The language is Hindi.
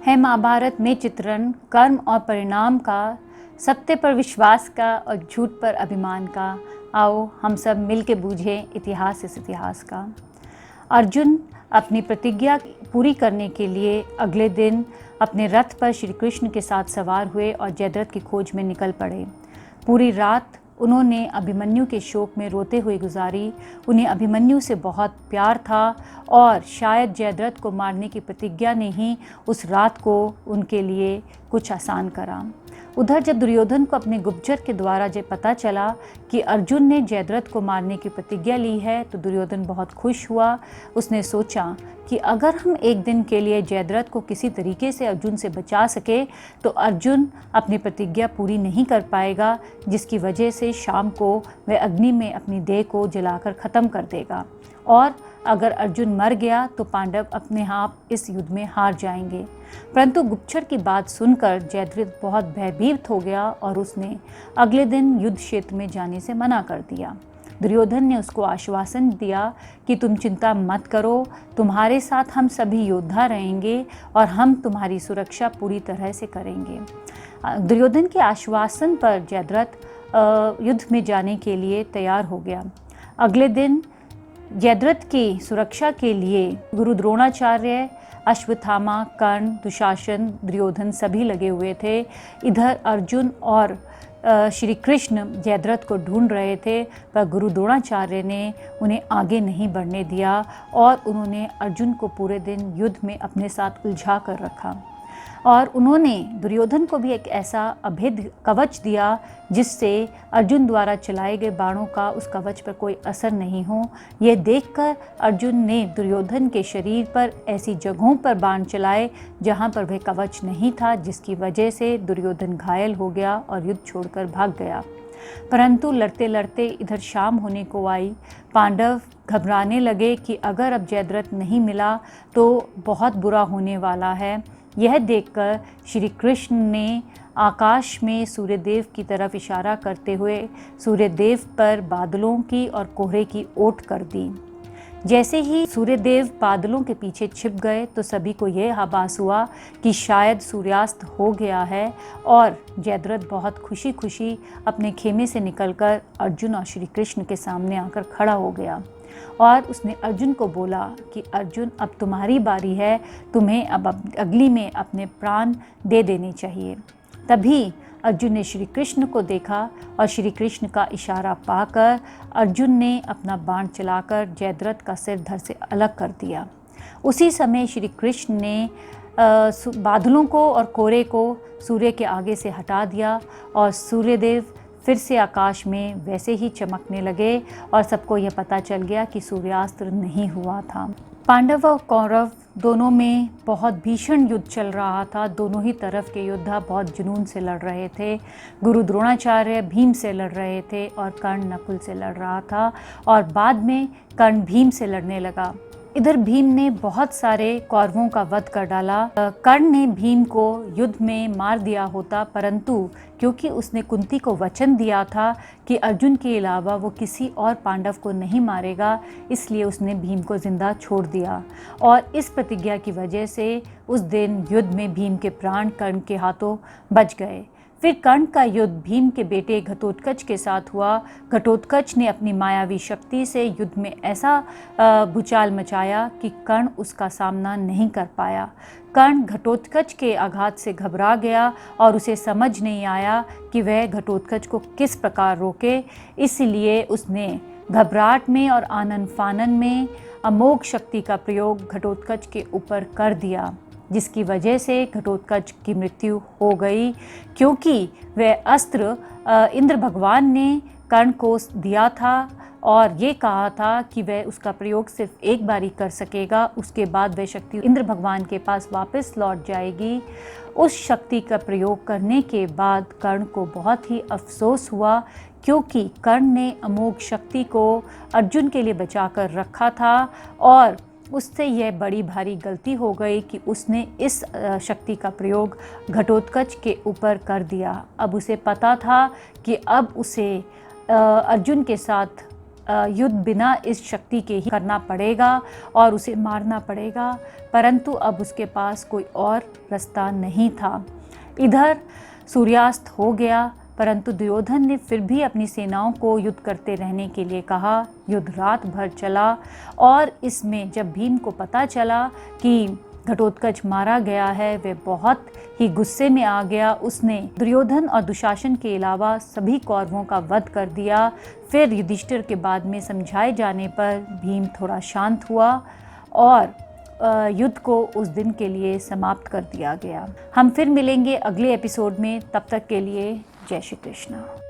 है महाभारत में चित्रण कर्म और परिणाम का, सत्य पर विश्वास का और झूठ पर अभिमान का। आओ हम सब मिल के बूझें इतिहास इस इतिहास का। अर्जुन अपनी प्रतिज्ञा पूरी करने के लिए अगले दिन अपने रथ पर श्री कृष्ण के साथ सवार हुए और जयद्रथ की खोज में निकल पड़े। पूरी रात उन्होंने अभिमन्यु के शोक में रोते हुए गुजारी। उन्हें अभिमन्यु से बहुत प्यार था और शायद जयद्रथ को मारने की प्रतिज्ञा ने ही उस रात को उनके लिए कुछ आसान करा। उधर जब दुर्योधन को अपने गुप्तचर के द्वारा जब पता चला कि अर्जुन ने जयद्रथ को मारने की प्रतिज्ञा ली है तो दुर्योधन बहुत खुश हुआ। उसने सोचा कि अगर हम एक दिन के लिए जयद्रथ को किसी तरीके से अर्जुन से बचा सके तो अर्जुन अपनी प्रतिज्ञा पूरी नहीं कर पाएगा, जिसकी वजह से शाम को वह अग्नि में अपनी देह को जलाकर ख़त्म कर देगा और अगर अर्जुन मर गया तो पांडव अपने आप इस युद्ध में हार जाएंगे। परंतु गुप्तचर की बात सुनकर जयद्रथ बहुत भयभीत हो गया और उसने अगले दिन युद्ध क्षेत्र में जाने से मना कर दिया। दुर्योधन ने उसको आश्वासन दिया कि तुम चिंता मत करो, तुम्हारे साथ हम सभी योद्धा रहेंगे और हम तुम्हारी सुरक्षा पूरी तरह से करेंगे। दुर्योधन के आश्वासन पर जयद्रथ युद्ध में जाने के लिए तैयार हो गया। अगले दिन जयद्रथ की सुरक्षा के लिए गुरु द्रोणाचार्य, अश्वत्थामा, कर्ण, दुशासन, दुर्योधन सभी लगे हुए थे। इधर अर्जुन और श्री कृष्ण जयद्रथ को ढूंढ रहे थे, पर गुरु द्रोणाचार्य ने उन्हें आगे नहीं बढ़ने दिया और उन्होंने अर्जुन को पूरे दिन युद्ध में अपने साथ उलझा कर रखा। और उन्होंने दुर्योधन को भी एक ऐसा अभेद्य कवच दिया जिससे अर्जुन द्वारा चलाए गए बाणों का उस कवच पर कोई असर नहीं हो। यह देखकर अर्जुन ने दुर्योधन के शरीर पर ऐसी जगहों पर बाण चलाए जहां पर वह कवच नहीं था, जिसकी वजह से दुर्योधन घायल हो गया और युद्ध छोड़कर भाग गया। परंतु लड़ते लड़ते इधर शाम होने को आई। पांडव घबराने लगे कि अगर अब जयद्रथ नहीं मिला तो बहुत बुरा होने वाला है। यह देखकर श्री कृष्ण ने आकाश में सूर्यदेव की तरफ इशारा करते हुए सूर्यदेव पर बादलों की और कोहरे की ओट कर दी। जैसे ही सूर्यदेव बादलों के पीछे छिप गए तो सभी को यह आभास हुआ कि शायद सूर्यास्त हो गया है और जयद्रथ बहुत खुशी खुशी अपने खेमे से निकलकर अर्जुन और श्री कृष्ण के सामने आकर खड़ा हो गया और उसने अर्जुन को बोला कि अर्जुन, अब तुम्हारी बारी है, तुम्हें अब अग्नि में अपने प्राण दे देने चाहिए। तभी अर्जुन ने श्री कृष्ण को देखा और श्री कृष्ण का इशारा पाकर अर्जुन ने अपना बाण चलाकर जयद्रथ का सिर धड़ से अलग कर दिया। उसी समय श्री कृष्ण ने बादलों को और कोहरे को सूर्य के आगे से हटा दिया और सूर्यदेव फिर से आकाश में वैसे ही चमकने लगे और सबको यह पता चल गया कि सूर्यास्त नहीं हुआ था। पांडव और कौरव दोनों में बहुत भीषण युद्ध चल रहा था। दोनों ही तरफ के योद्धा बहुत जुनून से लड़ रहे थे। गुरु द्रोणाचार्य भीम से लड़ रहे थे और कर्ण नकुल से लड़ रहा था और बाद में कर्ण भीम से लड़ने लगा। इधर भीम ने बहुत सारे कौरवों का वध कर डाला। कर्ण ने भीम को युद्ध में मार दिया होता, परंतु क्योंकि उसने कुंती को वचन दिया था कि अर्जुन के अलावा वो किसी और पांडव को नहीं मारेगा, इसलिए उसने भीम को जिंदा छोड़ दिया और इस प्रतिज्ञा की वजह से उस दिन युद्ध में भीम के प्राण कर्ण के हाथों बच गए। फिर कर्ण का युद्ध भीम के बेटे घटोत्कच के साथ हुआ। घटोत्कच ने अपनी मायावी शक्ति से युद्ध में ऐसा भूचाल मचाया कि कर्ण उसका सामना नहीं कर पाया। कर्ण घटोत्कच के आघात से घबरा गया और उसे समझ नहीं आया कि वह घटोत्कच को किस प्रकार रोके, इसलिए उसने घबराहट में और आनन फानन में अमोघ शक्ति का प्रयोग घटोत्कच के ऊपर कर दिया, जिसकी वजह से घटोत्कच की मृत्यु हो गई, क्योंकि वह अस्त्र इंद्र भगवान ने कर्ण को दिया था और ये कहा था कि वह उसका प्रयोग सिर्फ एक बार ही कर सकेगा, उसके बाद वह शक्ति इंद्र भगवान के पास वापस लौट जाएगी। उस शक्ति का प्रयोग करने के बाद कर्ण को बहुत ही अफसोस हुआ, क्योंकि कर्ण ने अमोघ शक्ति को अर्जुन के लिए बचा कर रखा था और उससे यह बड़ी भारी गलती हो गई कि उसने इस शक्ति का प्रयोग घटोत्कच के ऊपर कर दिया। अब उसे पता था कि अब उसे अर्जुन के साथ युद्ध बिना इस शक्ति के ही करना पड़ेगा और उसे मारना पड़ेगा, परंतु अब उसके पास कोई और रास्ता नहीं था। इधर सूर्यास्त हो गया, परंतु दुर्योधन ने फिर भी अपनी सेनाओं को युद्ध करते रहने के लिए कहा। युद्ध रात भर चला और इसमें जब भीम को पता चला कि घटोत्कच मारा गया है, वे बहुत ही गुस्से में आ गया। उसने दुर्योधन और दुशासन के अलावा सभी कौरवों का वध कर दिया। फिर युधिष्ठिर के बाद में समझाए जाने पर भीम थोड़ा शांत हुआ और युद्ध को उस दिन के लिए समाप्त कर दिया गया। हम फिर मिलेंगे अगले एपिसोड में, तब तक के लिए जय श्री कृष्ण।